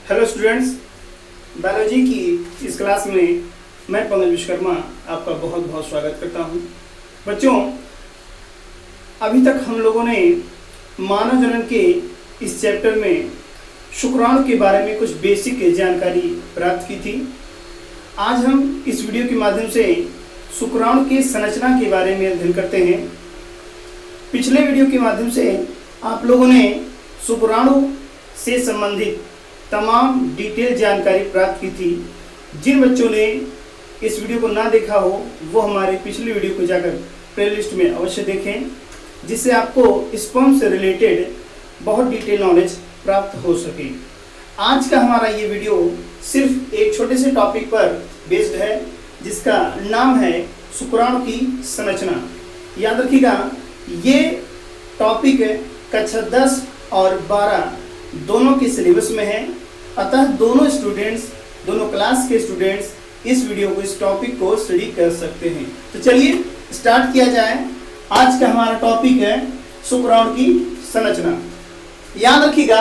Hello students, biology की इस class में मैं पंकज विश्वकर्मा आपका बहुत बहुत स्वागत करता हूं। बच्चों, अभी तक हम लोगों ने मानव जनन के इस चैप्टर में शुक्राणु के बारे में कुछ बेसिक जानकारी प्राप्त की थी। आज हम इस वीडियो के माध्यम से शुक्राणु की संरचना के बारे में अध्ययन करते हैं। पिछले वीडियो के माध्यम से आप लोगों ने शुक्राणु से संबंधित तमाम डिटेल जानकारी प्राप्त की थी। जिन बच्चों ने इस वीडियो को ना देखा हो वो हमारे पिछले वीडियो को जाकर प्लेलिस्ट में अवश्य देखें, जिससे आपको स्पर्म से रिलेटेड बहुत डिटेल नॉलेज प्राप्त हो सके। आज का हमारा ये वीडियो सिर्फ एक छोटे से टॉपिक पर बेस्ड है, जिसका नाम है शुक्राणु की संरचना। याद रखिएगा, ये टॉपिक कक्षा 10 और 12 दोनों के सिलेबस में है, अतः दोनों क्लास के स्टूडेंट्स इस वीडियो को, इस टॉपिक को स्टडी कर सकते हैं। तो चलिए स्टार्ट किया जाए। आज का हमारा टॉपिक है शुक्राणु की संरचना। याद रखिएगा,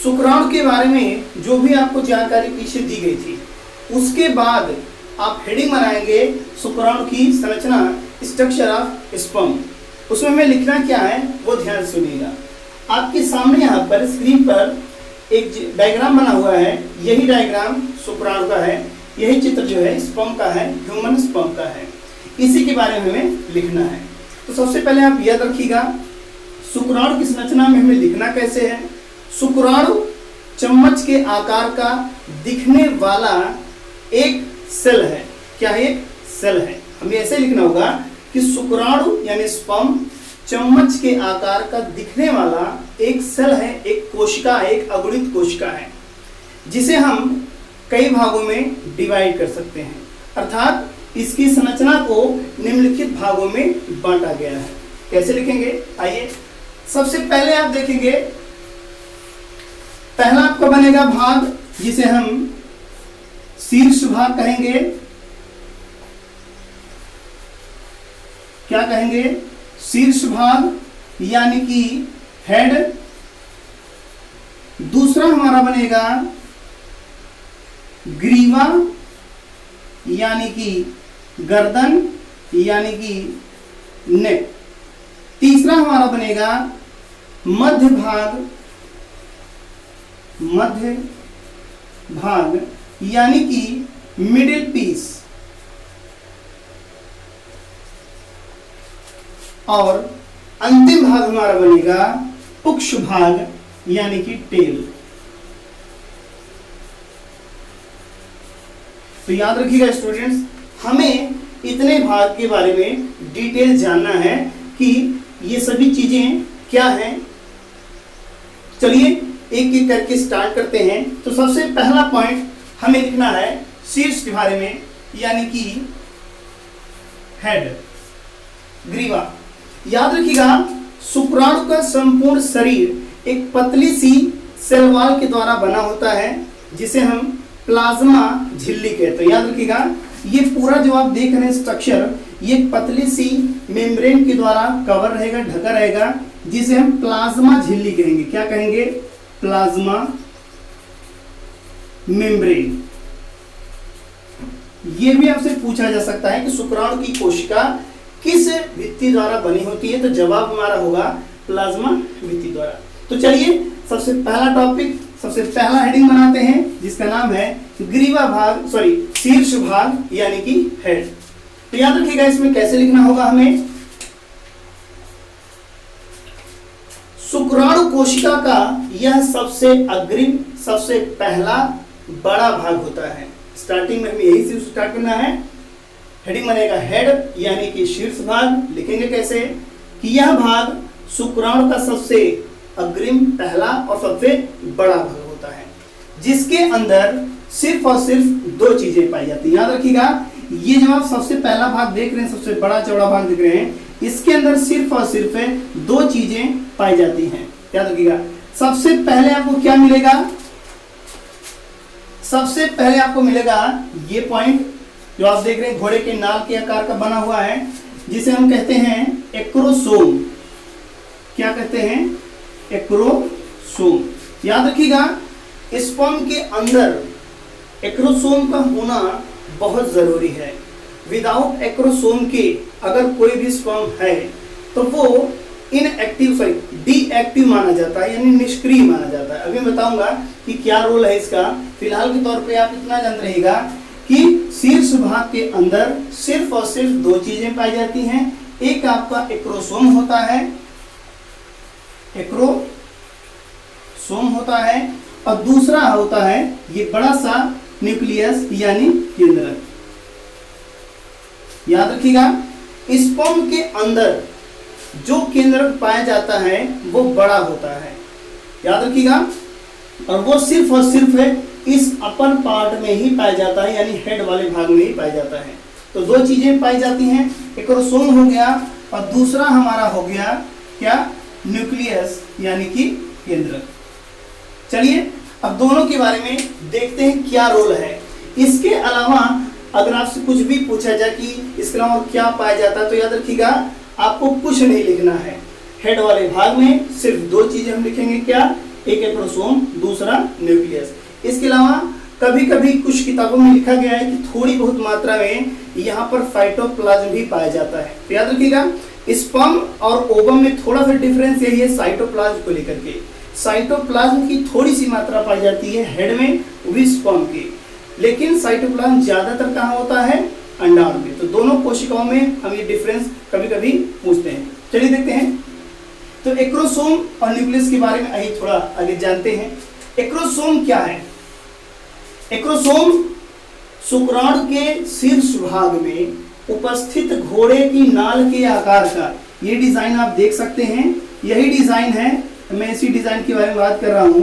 शुक्राणु के बारे में जो भी आपको जानकारी पीछे दी गई थी, उसके बाद आप हेडिंग बनाएंगे शुक्राणु की संरचना, स्ट्रक्चर ऑफ स्पर्म। उसमें हमें लिखना क्या है वो ध्यान से सुनिएगा। आपके सामने यहाँ पर स्क्रीन पर एक डायग्राम बना हुआ है। यही डायग्राम शुक्राणु का है, यही चित्र जो है स्पर्म का है, ह्यूमन स्पर्म का है। इसी के बारे में हमें लिखना है। तो सबसे पहले आप याद रखिएगा, शुक्राणु की संरचना में हमें लिखना कैसे है। शुक्राणु चम्मच के आकार का दिखने वाला एक सेल है। क्या है? एक सेल है। हमें ऐसे लिखना होगा कि शुक्राणु यानी स्पर्म चम्मच के आकार का दिखने वाला एक सेल है, एक कोशिका, एक अगुणित कोशिका है, जिसे हम कई भागों में डिवाइड कर सकते हैं। अर्थात इसकी संरचना को निम्नलिखित भागों में बांटा गया है। कैसे लिखेंगे? आइए, सबसे पहले आप देखेंगे, पहला आपका बनेगा भाग जिसे हम शीर्ष भाग कहेंगे। क्या कहेंगे? शीर्ष भाग यानी कि हेड। दूसरा हमारा बनेगा ग्रीवा यानी कि गर्दन यानी कि नेक। तीसरा हमारा बनेगा मध्य भाग यानी कि मिडिल पीस। और अंतिम भाग हमारा बनेगा पुक्ष भाग यानी कि टेल। तो याद रखिएगा स्टूडेंट्स, हमें इतने भाग के बारे में डिटेल जानना है कि ये सभी चीजें क्या हैं। चलिए एक एक करके स्टार्ट करते हैं। तो सबसे पहला पॉइंट हमें लिखना है शीर्ष के बारे में, यानी कि हेड, ग्रीवा। याद रखिएगा, शुक्राणु का संपूर्ण शरीर एक पतली सी सेल वॉल के द्वारा बना होता है, जिसे हम प्लाज्मा झिल्ली कहते हैं। याद रखिएगा, ये पूरा जो आप देख रहे हैं स्ट्रक्चर, ये पतली सी मेम्ब्रेन के द्वारा कवर रहेगा, ढका रहेगा, जिसे हम प्लाज्मा झिल्ली कहेंगे। क्या कहेंगे? Plasma membrane. ये भी आपसे पूछा जा सकता है कि शुक्राणु की कोशिका किस भित्ति द्वारा बनी होती है, तो जवाब हमारा होगा प्लाज्मा भित्ति द्वारा। तो चलिए सबसे पहला टॉपिक, सबसे पहला हेडिंग बनाते हैं, जिसका नाम है ग्रीवा भाग, शीर्ष भाग यानी कि हेड। तो याद रखिएगा, इसमें कैसे लिखना होगा हमें। शुक्राणु कोशिका का यह सबसे अग्रिम, सबसे पहला बड़ा भाग होता है। स्टार्टिंग में हमें यही से स्टार्ट करना है। हेडिंग बनेगा हेड यानी कि शीर्ष भाग। लिखेंगे कैसे कि यह भाग शुक्राणु का सबसे अग्रिम, पहला और सबसे बड़ा भाग होता है, जिसके अंदर सिर्फ और सिर्फ दो चीजें पाई जाती हैं। याद रखिएगा, ये जो आप सबसे पहला भाग देख रहे हैं, सबसे बड़ा चौड़ा भाग देख रहे हैं, इसके अंदर सिर्फ और सिर्फ दो चीजें पाई जाती हैं। याद रखिएगा, सबसे पहले आपको क्या मिलेगा? सबसे पहले आपको मिलेगा ये पॉइंट जो आप देख रहे हैं, घोड़े के नाल के आकार का बना हुआ है, जिसे हम कहते हैं एक्रोसोम। क्या कहते हैं? एक्रोसोम। याद रखिएगा, स्पर्म के अंदर एक्रोसोम का होना बहुत जरूरी है। विदाउट एक्रोसोम के अगर कोई भी स्पर्म है तो वो डीएक्टिव माना जाता है, यानी निष्क्रिय माना जाता है। अभी मैं बताऊंगा कि क्या रोल है इसका। फिलहाल के तौर पे आप इतना जान रहेगा कि शीर्ष भाग के अंदर सिर्फ और सिर्फ दो चीजें पाई जाती हैं। एक आपका एक्रोसोम होता है, एक्रोसोम होता है, और दूसरा होता है ये बड़ा सा न्यूक्लियस यानी केंद्रक। याद रखिएगा, स्पर्म के अंदर जो केंद्रक पाया जाता है वो बड़ा होता है, याद रखिएगा, और वो सिर्फ और सिर्फ इस अपर पार्ट में ही पाया जाता है, यानी हेड वाले भाग में ही पाया जाता है। तो दो चीजें पाई जाती हैं, एक्रोसोम हो गया और दूसरा हमारा हो गया क्या, न्यूक्लियस यानी कि केंद्रक। चलिए अब दोनों के बारे में देखते हैं क्या रोल है। इसके अलावा अगर आपसे कुछ भी पूछा जाए कि इसके अलावा क्या पाया जाता है तो याद रखिएगा आपको कुछ नहीं लिखना है। हेड वाले भाग में सिर्फ दो चीजें हम लिखेंगे, क्या, एक एक्रोसोम, दूसरा न्यूक्लियस। इसके अलावा कभी कभी कुछ किताबों में लिखा गया है कि थोड़ी बहुत मात्रा में यहाँ पर साइटोप्लाज्म भी पाया जाता है। तो याद रखिएगा स्पर्म और ओवम में थोड़ा सा डिफरेंस यही है साइटोप्लाज्म को लेकर के। साइटोप्लाज्म की थोड़ी सी मात्रा पाई जाती है हेड में, वो भी स्पर्म की, लेकिन साइटोप्लाज्म ज्यादातर कहाँ होता है, अंडाणु में। तो दोनों कोशिकाओं में हम ये डिफरेंस कभी कभी पूछते हैं। चलिए देखते हैं। तो एक्रोसोम और न्यूक्लियस के बारे में आइए थोड़ा आगे जानते हैं। एक्रोसोम क्या है? एक्रोसोम शुक्राणु के शीर्ष भाग में उपस्थित घोड़े की नाल के आकार का, ये डिजाइन आप देख सकते हैं, यही डिजाइन है, मैं इसी डिजाइन के बारे में बात कर रहा हूं।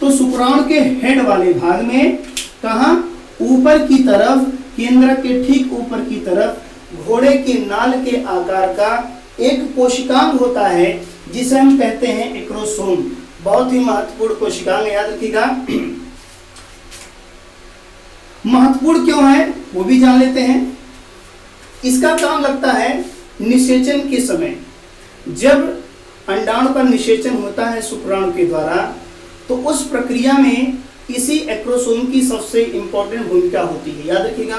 तो शुक्राणु के हेड वाले भाग में कहां, ऊपर की तरफ, केंद्रक के ठीक ऊपर की तरफ घोड़े की नाल के आकार का एक कोशिकांग होता है जिसे हम कहते हैं एक्रोसोम। बहुत ही महत्वपूर्ण कोशिकांग, याद रखिएगा। महत्वपूर्ण क्यों है वो भी जान लेते हैं। इसका काम लगता है निषेचन के समय। जब अंडाणु का निषेचन होता है शुक्राणु के द्वारा तो उस प्रक्रिया में इसी एक्रोसोम की सबसे इंपॉर्टेंट भूमिका होती है। याद रखिएगा,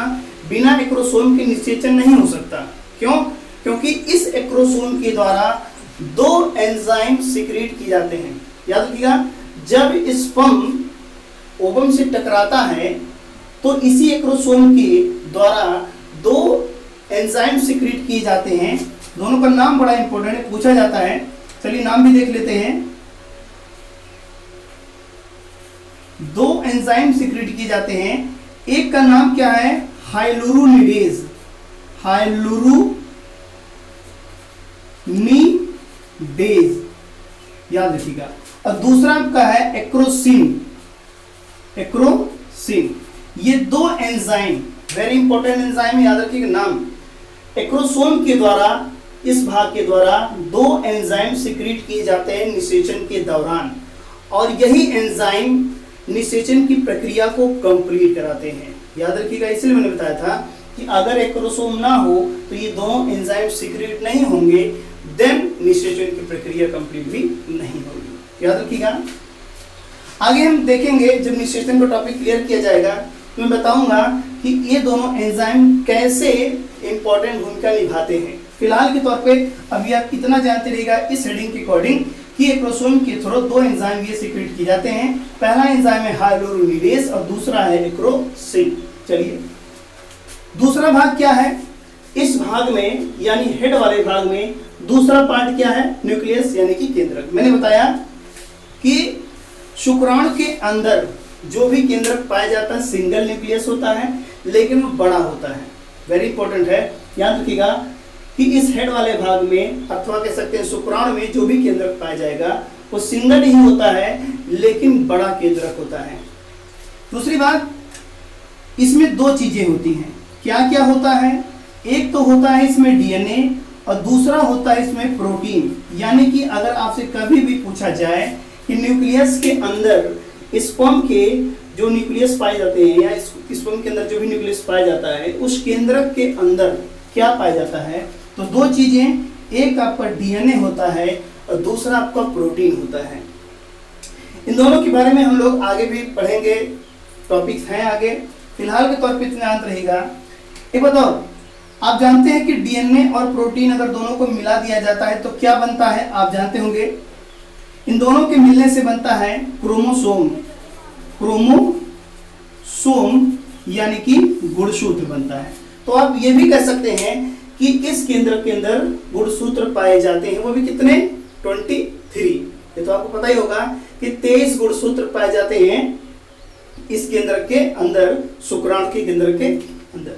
बिना एक्रोसोम के निषेचन नहीं हो सकता। क्यों? क्योंकि इस एक्रोसोम के द्वारा दो एंजाइम सीक्रेट किए जाते हैं। याद रखिएगा, जब स्पर्म ओवम से टकराता है तो इसी एक्रोसोम के द्वारा दो एंजाइम सीक्रेट किए जाते हैं। दोनों का नाम बड़ा इंपॉर्टेंट है, पूछा जाता है। चलिए नाम भी देख लेते हैं। दो एंजाइम सीक्रेट किए जाते हैं। एक का नाम क्या है, हाइलुरोनिडेज, हाइलुरोनिडेज, याद रखिएगा। और दूसरा आपका है एक्रोसिन, एक्रोसिन। ये दो एंजाइम वेरी इंपॉर्टेंट एंजाइम, याद रखिएगा नाम। एक्रोसोम के द्वारा, इस भाग के द्वारा दो एंजाइम सीक्रेट किए जाते हैं निषेचन के दौरान, और यही एंजाइम निषेचन की प्रक्रिया को कंप्लीट कराते हैं। याद रखिएगा, इसलिए मैंने बताया था कि अगर एक्रोसोम ना हो तो ये दोनों एंजाइम सीक्रेट नहीं होंगे, देन निषेचन की प्रक्रिया कंप्लीट भी नहीं होगी। याद रखिएगा। आगे हम देखेंगे, जब निषेचन का टॉपिक क्लियर किया जाएगा तो मैं बताऊंगा कि ये दोनों एंजाइम कैसे इंपॉर्टेंट भूमिका निभाते हैं। फिलहाल के तौर पे अभी आप इतना जानते रहिएगा इस हेडिंग के अकॉर्डिंग कि एक्रोसोम के थ्रू दो एंजाइम ये सीक्रेट किए जाते हैं। पहला एंजाइम है हाइलुरोनिडेज और दूसरा है एक्रोसिन। चलिए दूसरा भाग क्या है, इस भाग में यानी हेड वाले भाग में दूसरा पार्ट क्या है, न्यूक्लियस यानी कि केंद्रक। मैंने बताया कि शुक्राणु के अंदर जो भी केंद्रक पाया जाता है सिंगल न्यूक्लियस होता है, लेकिन वो बड़ा होता है। वेरी इंपॉर्टेंट है, याद रखिएगा कि इस हेड वाले भाग में अथवा कह सकते हैं शुक्राणु में जो भी केंद्रक पाया जाएगा वो सिंगल ही होता है, लेकिन बड़ा केंद्रक होता है। दूसरी बात, इसमें दो चीजें होती हैं। क्या क्या होता है? एक तो होता है इसमें डीएनए और दूसरा होता है इसमें प्रोटीन। यानी कि अगर आपसे कभी भी पूछा जाए कि न्यूक्लियस के अंदर स्पर्म के जो न्यूक्लियस पाए जाते हैं या स्पर्म के अंदर जो भी न्यूक्लियस पाया जाता है उस केंद्रक के अंदर क्या पाया जाता है, तो दो चीजें, एक आपका डीएनए होता है और दूसरा आपका प्रोटीन होता है। इन दोनों के बारे में हम लोग आगे भी पढ़ेंगे, टॉपिक्स हैं आगे। फिलहाल के तौर पे इतना अंत रहेगा। एक बताओ, आप जानते हैं कि डीएनए और प्रोटीन अगर दोनों को मिला दिया जाता है तो क्या बनता है? आप जानते होंगे, इन दोनों के मिलने से बनता है क्रोमोसोम। क्रोमोसोम यानी कि गुणसूत्र बनता है। तो आप ये भी कह सकते हैं कि इस केंद्र के अंदर गुणसूत्र पाए जाते हैं, वो भी कितने? 23। ये तो आपको पता ही होगा कि 23 गुणसूत्र पाए जाते हैं इस केंद्र के अंदर, शुक्राणु के केंद्र के अंदर।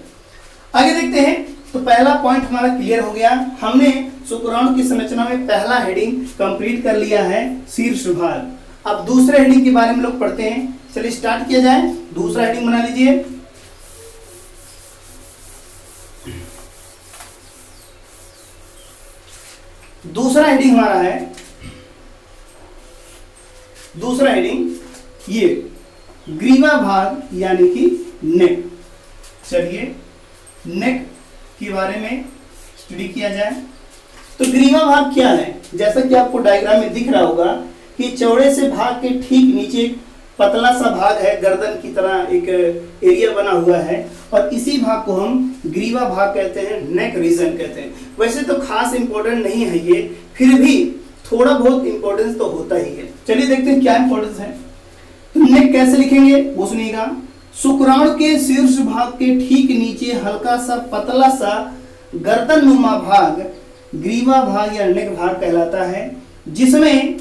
आगे देखते हैं। तो पहला पॉइंट हमारा क्लियर हो गया। हमने शुक्राणु की संरचना में पहला हेडिंग कंप्लीट कर लिया है, शीर्ष भाग। अब दूसरे हेडिंग के बारे में लोग पढ़ते हैं। चलिए स्टार्ट किया जाए। दूसरा हेडिंग बना लीजिए। दूसरा हेडिंग हमारा है, दूसरा हेडिंग ये ग्रीवा भाग यानी कि नेक। चलिए नेक के बारे में स्टडी किया जाए। तो ग्रीवा भाग क्या है? जैसा कि आपको डायग्राम में दिख रहा होगा कि चौड़े से भाग के ठीक नीचे एक पतला सा भाग है, गर्दन की तरह एक एरिया बना हुआ है, और इसी भाग को हम ग्रीवा भाग कहते हैं, नेक रीजन कहते हैं। वैसे तो खास इंपॉर्टेंट नहीं है ये, फिर भी थोड़ा बहुत इंपॉर्टेंस तो होता ही है। चलिए देखते हैं क्या इंपॉर्टेंस है। तो नेक कैसे लिखेंगे वो सुनिएगा। शुक्राणु के शीर्ष भाग के ठीक नीचे हल्का सा पतला सा गर्दननुमा भाग ग्रीवा भाग या नेक भाग कहलाता है, जिसमें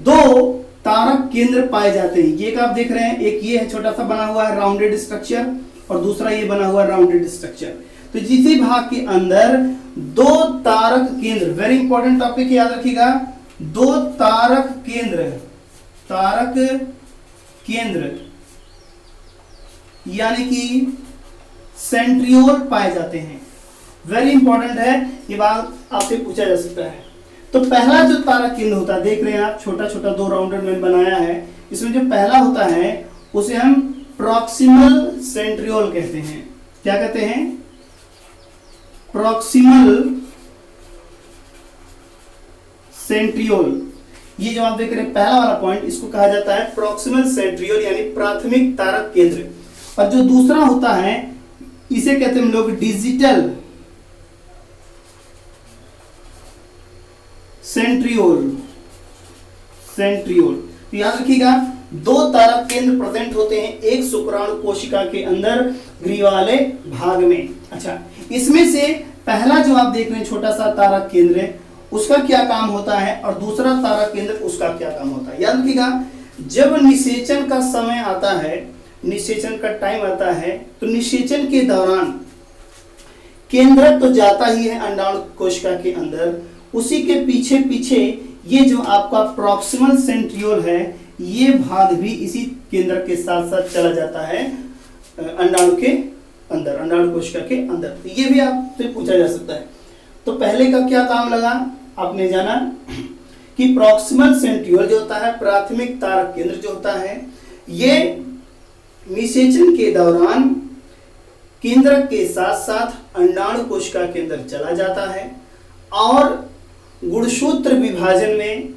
2 तारक केंद्र पाए जाते हैं। ये आप देख रहे हैं, एक ये है छोटा सा बना हुआ है राउंडेड स्ट्रक्चर, और दूसरा ये बना हुआ राउंडेड स्ट्रक्चर। तो इसी भाग के अंदर 2 तारक केंद्र, वेरी इंपॉर्टेंट टॉपिक याद रखिएगा, 2 तारक केंद्र यानी कि सेंट्रियोल पाए जाते हैं। वेरी इंपॉर्टेंट है, ये बात आपसे पूछा जा सकता है। तो पहला जो तारक केंद्र होता है, देख रहे हैं आप, छोटा छोटा 2 राउंडेड मैंने बनाया है। इसमें जो पहला होता है उसे हम प्रॉक्सिमल सेंट्रियोल कहते हैं। क्या कहते हैं? Proximal centriole. ये जो आप देख रहे हैं पहला वाला पॉइंट, इसको कहा जाता है प्रॉक्सिमल सेंट्रियोल यानी प्राथमिक तारक केंद्र। और जो दूसरा होता है इसे कहते हैं हम लोग डिजिटल सेंट्रियोल। तो याद रखिएगा, 2 तारक केंद्र प्रेजेंट होते हैं एक शुक्राणु कोशिका के अंदर ग्रीवा वाले भाग में। अच्छा, इसमें से पहला जो आप देख रहे हैं छोटा सा तारक केंद्र, उसका क्या काम होता है, और दूसरा तारक केंद्र उसका क्या काम होता है। याद रखिएगा, जब निषेचन का समय आता है, निषेचन का टाइम आता है, तो निषेचन के दौरान केंद्रक तो जाता ही है अंडाणु कोशिका के अंदर, उसी के पीछे पीछे ये जो आपका प्रॉक्सिमल सेंट्रियोल है, ये भाग भी इसी केंद्र के साथ साथ चला जाता है अंडाणु के अंदर, अंडाणु कोशिका के अंदर। तो ये भी आपसे पूछा जा सकता है। तो पहले का क्या काम लगा, आपने जाना कि प्रॉक्सिमल सेंट्रियोल जो होता है, प्राथमिक तारक केंद्र जो होता है, ये निषेचन के दौरान केंद्रक के साथ साथ अंडाणु कोशिका के अंदर चला जाता है और गुणसूत्र विभाजन में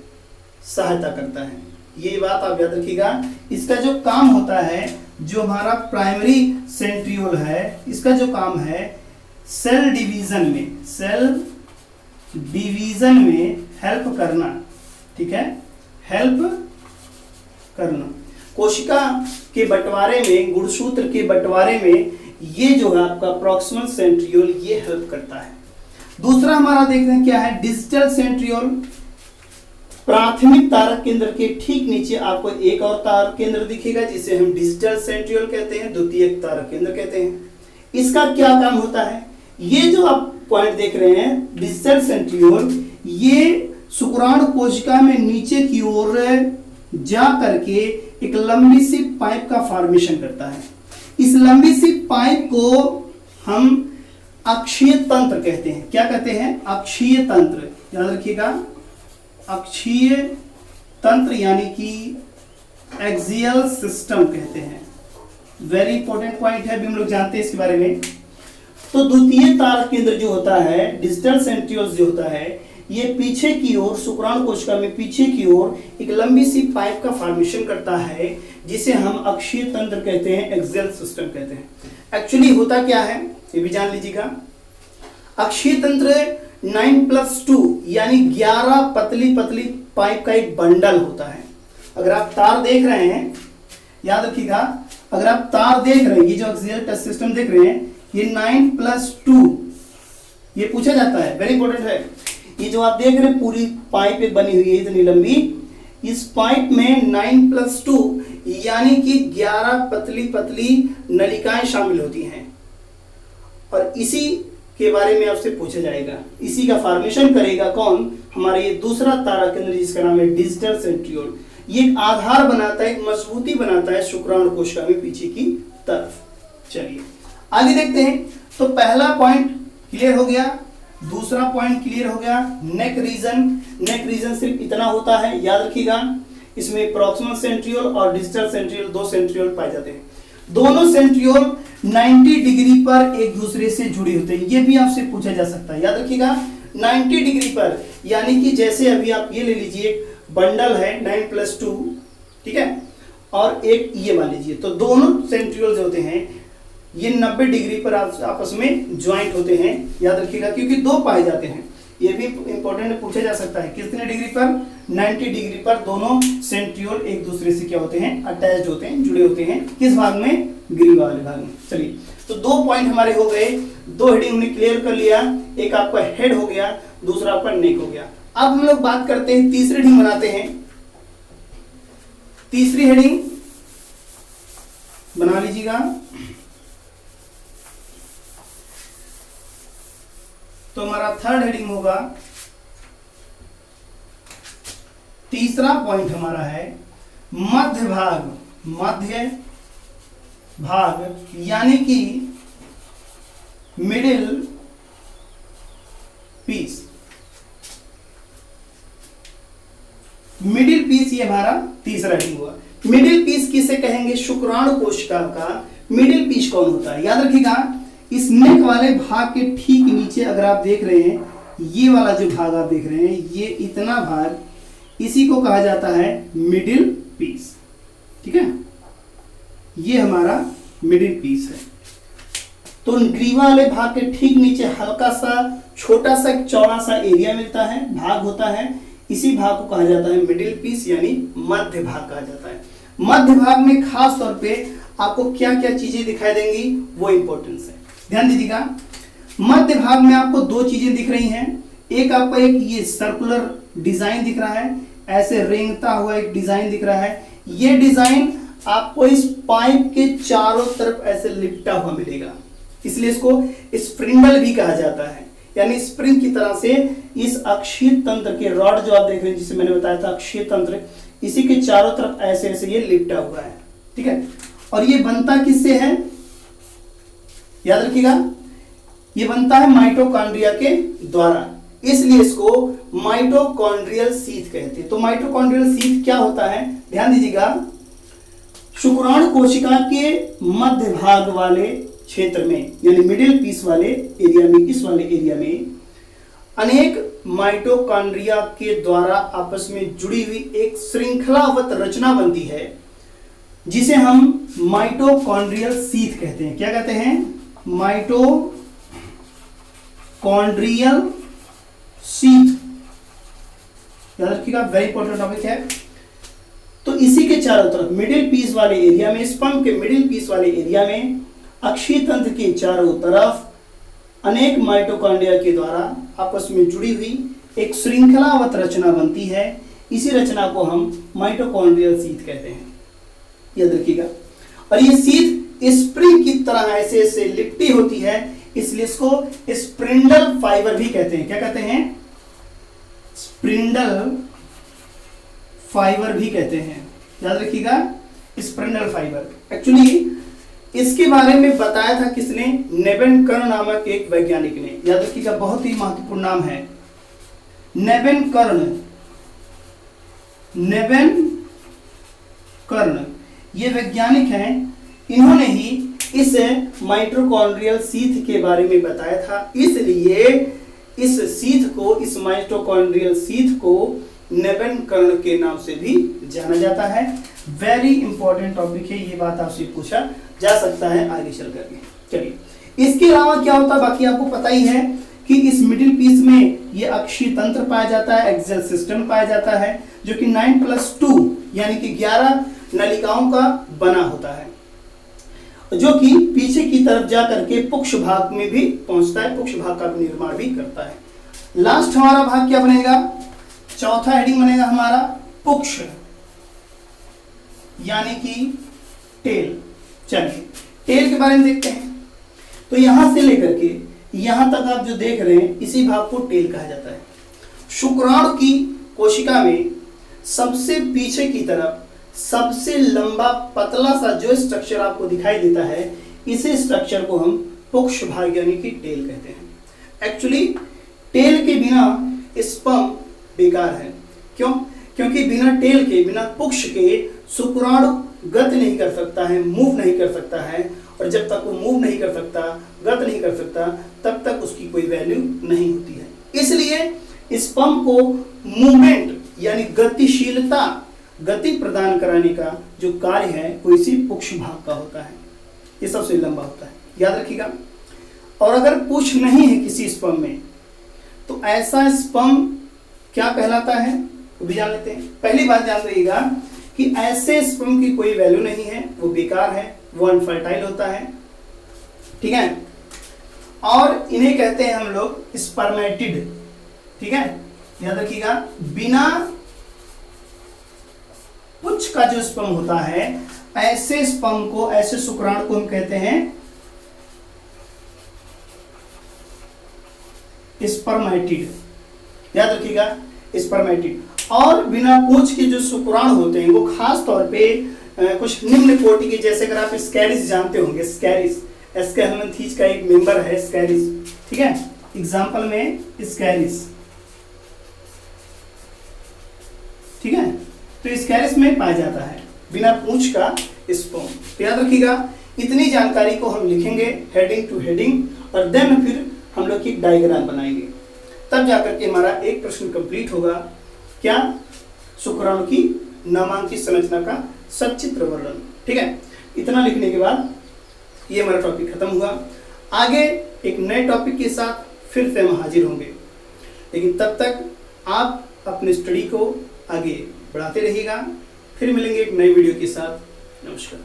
सहायता करता है। ये बात आप याद रखिएगा। इसका जो काम होता है, जो हमारा प्राइमरी सेंट्रियोल है, इसका जो काम है सेल डिवीजन में हेल्प करना। ठीक है, हेल्प करना। कोशिका के बंटवारे में, गुणसूत्र के बंटवारे में ये जो है आपका प्रॉक्सिमल सेंट्रियोल ये हेल्प करता है। दूसरा हमारा देख रहे हैं क्या है, डिजिटल सेंट्रियोल। प्राथमिक तारक केंद्र के ठीक नीचे आपको एक और तारक केंद्र दिखेगा जिसे हम डिजिटल सेंट्रियोल कहते हैं, द्वितीयक तारक केंद्र कहते हैं। इसका क्या काम होता है, ये जो आप पॉइंट देख रहे हैं डिजिटल सेंट्रियोल, ये शुक्राणु कोशिका में नीचे की ओर जा करके एक लंबी सी पाइप का फॉर्मेशन करता है। इस लंबी सी पाइप को हम अक्षीय तंत्र कहते हैं। क्या कहते हैं? अक्षीय तंत्र। याद रखिएगा, अक्षीय तंत्र यानी कि एक्सियल सिस्टम कहते हैं। वेरी इंपॉर्टेंट पॉइंट है, अभी हम लोग जानते हैं इसके बारे में। तो द्वितीय तारक केंद्र जो होता है, डिजिटल सेंट्रियोल जो होता है, ये पीछे की ओर शुक्राणु कोशिका में पीछे की ओर एक लंबी सी पाइप का फॉर्मेशन करता है जिसे हम अक्षीय तंत्र कहते हैं, एक्सियल सिस्टम कहते हैं। एक्चुअली होता क्या है ये भी जान लीजिएगा। अक्षीय तंत्र 9+2 यानी 11 पतली पतली पाइप का एक बंडल होता है। अगर आप तार देख रहे हैं, याद रखिएगा, अगर आप तार देख रहे हैं, ये जो एक्सियल टच सिस्टम देख रहे हैं, ये 9+2 ये पूछा जाता है, वेरी इंपॉर्टेंट है। ये जो आप देख रहे हैं पूरी पाइप एक बनी हुई है इतनी लंबी, इस पाइप में 9+2 यानी कि 11 पतली पतली नलिकाएं शामिल होती हैं और इसी के बारे में आपसे पूछा जाएगा। इसी का फॉर्मेशन करेगा कौन? हमारा ये दूसरा तारा केंद्र जिसका नाम है डिजिटल सेंट्रियोल। ये एक आधार बनाता है, एक मजबूती बनाता है शुक्राणु कोशिका में पीछे की तरफ। चलिए आगे देखते हैं। तो पहला पॉइंट क्लियर हो गया, दूसरा पॉइंट क्लियर हो गया। नेक रीजन, नेक रीजन सिर्फ इतना होता है, याद रखिएगा, इसमें प्रॉक्सिमल सेंट्रियोल और डिजिटल सेंट्रियोल, दो सेंट्रियोल पाए जाते हैं। दोनों सेंट्रियोल 90 डिग्री पर एक दूसरे से जुड़े होते हैं, ये भी आपसे पूछा जा सकता है, याद रखिएगा 90 डिग्री पर। यानी कि जैसे अभी आप ये ले लीजिए, एक बंडल है 9+2, ठीक है, और एक ये मान लीजिए, तो दोनों सेंट्रियोल जो होते हैं ये 90 डिग्री पर आपस में ज्वाइंट होते हैं, याद रखिएगा, क्योंकि दो पाए जाते हैं। ये भी इंपॉर्टेंट पूछा जा सकता है, कितने डिग्री पर? 90 डिग्री पर दोनों सेंट्रियोल एक दूसरे से क्या होते हैं? अटैच्ड होते हैं, जुड़े होते हैं। किस भाग में? ग्रीवा वाले भाग में। चलिए, तो दो पॉइंट हमारे हो गए, दो हेडिंग हमने क्लियर कर लिया। एक आपका हेड हो गया, दूसरा आपका नेक हो गया। अब हम लोग बात करते हैं, तीसरी हेडिंग बनाते हैं। तीसरी हेडिंग बना लीजिएगा। तो हमारा थर्ड हेडिंग होगा, तीसरा पॉइंट हमारा है मध्य भाग। मध्य भाग यानी कि मिडिल पीस। मिडिल पीस ये हमारा तीसरा हेडिंग हुआ। मिडिल पीस किसे कहेंगे? शुक्राणु कोशिका का मिडिल पीस कौन होता है? याद रखिएगा, इस नेक वाले भाग के ठीक नीचे अगर आप देख रहे हैं, ये वाला जो भाग आप देख रहे हैं, ये इतना भाग, इसी को कहा जाता है मिडिल पीस, ठीक है, ये हमारा मिडिल पीस है। तो ग्रीवा वाले भाग के ठीक नीचे हल्का सा छोटा सा एक चौड़ा सा एरिया मिलता है, भाग होता है, इसी भाग को कहा जाता है मिडिल पीस यानी मध्य भाग कहा जाता है। मध्य भाग में खास तौर पे आपको क्या क्या चीजें दिखाई देंगी वो इंपॉर्टेंस है, ध्यान दीजिएगा। मध्य भाग में आपको दो चीजें दिख रही हैं। एक आपको एक ये सर्कुलर डिजाइन दिख रहा है, ऐसे रेंगता हुआ एक डिजाइन दिख रहा है। ये डिजाइन आपको इस पाइप के चारों तरफ ऐसे लिपटा हुआ मिलेगा, इसलिए इसको स्प्रिंडल भी कहा जाता है, यानी स्प्रिंग की तरह से इस अक्षीय तंत्र के रॉड जो आप देख रहे हैं, जिसे मैंने बताया था अक्षीय तंत्र, इसी के चारों तरफ ऐसे ऐसे ये लिपटा हुआ है, ठीक है। और ये बनता किससे है? याद रखिएगा, ये बनता है माइटोकॉन्ड्रिया के द्वारा, इसलिए इसको माइटोकॉन्ड्रियल शीथ कहते हैं। तो माइटोकॉन्ड्रियल शीथ क्या होता है? ध्यान दीजिएगा, शुक्राणु कोशिका के मध्य भाग वाले क्षेत्र में यानी मिडिल पीस वाले एरिया में, इस वाले एरिया में अनेक माइटोकॉन्ड्रिया के द्वारा आपस में जुड़ी हुई एक श्रृंखलावत रचना बनती है, जिसे हम माइटोकॉन्ड्रियल शीथ कहते हैं। क्या कहते हैं? माइटोकॉन्ड्रियल शीथ, याद रखिएगा, वेरी इंपॉर्टेंट टॉपिक है। तो इसी के चारों तरफ मिडिल पीस वाले एरिया में, स्पर्म के मिडिल पीस वाले एरिया में अक्षीय तंत्र के चारों तरफ अनेक माइटोकॉन्ड्रिया के द्वारा आपस में जुड़ी हुई एक श्रृंखलावत रचना बनती है। इसी रचना को हम माइटोकॉन्ड्रियल शीथ कहते हैं, याद रखिएगा। और ये शीथ स्प्रिंग की तरह ऐसे ऐसे लिपटी होती है, इसलिए इसको स्प्रिंडल फाइबर भी कहते हैं। क्या कहते हैं? स्प्रिंडल फाइबर भी कहते हैं, याद रखिएगा, स्प्रिंडल फाइबर। एक्चुअली इसके बारे में बताया था किसने? नेबेनकर्न नामक एक वैज्ञानिक ने, याद रखिएगा, बहुत ही महत्वपूर्ण नाम है नेबेनकर्न। नेबेनकर्न ये वैज्ञानिक हैं, इन्होंने ही इस माइटोकॉन्ड्रियल शीथ के बारे में बताया था, इसलिए इस सीध को, इस माइटोकॉन्ड्रियल सीध को नेबन कर्ण के नाम से भी जाना जाता है। वेरी इंपॉर्टेंट टॉपिक है, ये बात आपसे पूछा जा सकता है आगे चल करके। चलिए, इसके अलावा क्या होता है, बाकी आपको पता ही है कि इस मिडिल पीस में ये अक्षीय तंत्र पाया जाता है, एक्सेल सिस्टम पाया जाता है, जो कि 9+2 यानी कि 11 नलिकाओं का बना होता है, जो कि पीछे की तरफ जा करके पुक्ष भाग में भी पहुंचता है, पुक्ष भाग का भी निर्माण भी करता है। लास्ट हमारा भाग क्या बनेगा, चौथा हेडिंग बनेगा हमारा पुक्ष यानी कि टेल। चलिए टेल के बारे में देखते हैं। तो यहां से लेकर के यहां तक आप जो देख रहे हैं, इसी भाग को टेल कहा जाता है। शुक्राणु की कोशिका में सबसे पीछे की तरफ सबसे लंबा पतला सा जो स्ट्रक्चर आपको दिखाई देता है, इसी स्ट्रक्चर को हम पुक्ष भाग यानी कि टेल कहते हैं। एक्चुअली टेल के बिना स्पर्म बेकार है। क्यों? क्योंकि बिना टेल के, बिना पुक्ष के शुक्राणु गति नहीं कर सकता है, मूव नहीं कर सकता है, और जब तक वो मूव नहीं कर सकता, गत नहीं कर सकता, तब तक उसकी कोई वैल्यू नहीं होती है। इसलिए स्पर्म को मूवमेंट यानी गतिशीलता, गति प्रदान कराने का जो कार्य है वो इसी पुक्ष भाग का होता है। ये सबसे लंबा होता है, याद रखिएगा। और अगर पुच्छ नहीं है किसी स्पर्म में, तो ऐसा स्पर्म क्या कहलाता है वो भी जान लेते हैं। पहली बात जान लीजिएगा कि ऐसे स्पर्म की कोई वैल्यू नहीं है, वो बेकार है, वो अनफर्टाइल होता है, ठीक है। और इन्हें कहते हैं हम लोग स्पर्मेटिड, ठीक है, याद रखिएगा। बिना पुच्छ का जो स्पर्म होता है, ऐसे स्पर्म को, ऐसे शुक्राणु को हम कहते हैं स्पर्मेटिड, याद रखिएगा, स्पर्मेटिड। और बिना पूंछ के जो शुक्राणु होते हैं वो खास तौर पे कुछ निम्न कोटि के, जैसे अगर आप स्कैरिस जानते होंगे, स्कैरिस एस्केलमंथीज का एक मेंबर है स्कैरिस, ठीक है, एग्जांपल में स्कैरिस, ठीक है। तो स्कैरिस में पाया जाता है बिना पूंछ का स्पर्म। तो याद रखिएगा, इतनी जानकारी को हम लिखेंगे हेडिंग टू हेडिंग, और देन फिर हम लोग एक डायग्राम बनाएंगे, तब जाकर के हमारा एक प्रश्न कंप्लीट होगा। क्या? शुक्राणु की नामांकित संरचना का सचित्र वर्णन, ठीक है। इतना लिखने के बाद ये हमारा टॉपिक खत्म हुआ। आगे एक नए टॉपिक के साथ फिर से हम हाजिर होंगे, लेकिन तब तक आप अपने स्टडी को आगे बढ़ाते रहिएगा। फिर मिलेंगे एक नए वीडियो के साथ। नमस्कार।